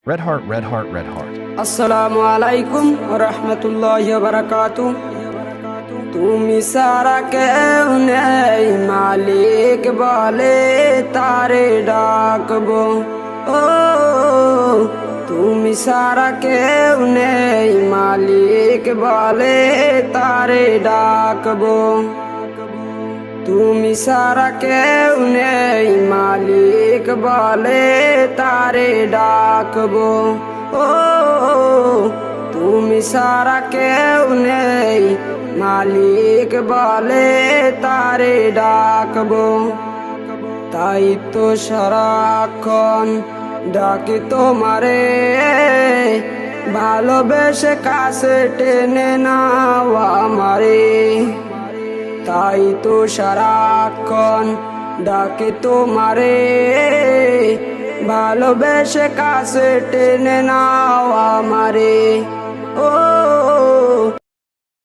Red Heart, Red Heart, Red Heart. আসসালামু আলাইকুম ওয়া রাহমাতুল্লাহি ওয়া বারাকাতুহু। তুমি সারা কেউ নেই, মালিক বলে তারে ডাকবো। ও তুমি সারা কেউ নেই, মালিক বলে তারে ডাকবো। তুমি সারা কেউ নেই, মালিক বলে তারে ডাকবো। ও তুমি সারা কেউ নেই, মালিক বলে তারে ডাকবো। তাই তো সারাক্ষণ ডাকি তোমারে, ভালোবেসে কাছে টেনে নাও আমারে। তাই তো সারাক্ষণ ডাকে তোমারে, ভালোবেসে কাছে টেনে নাও আমারে।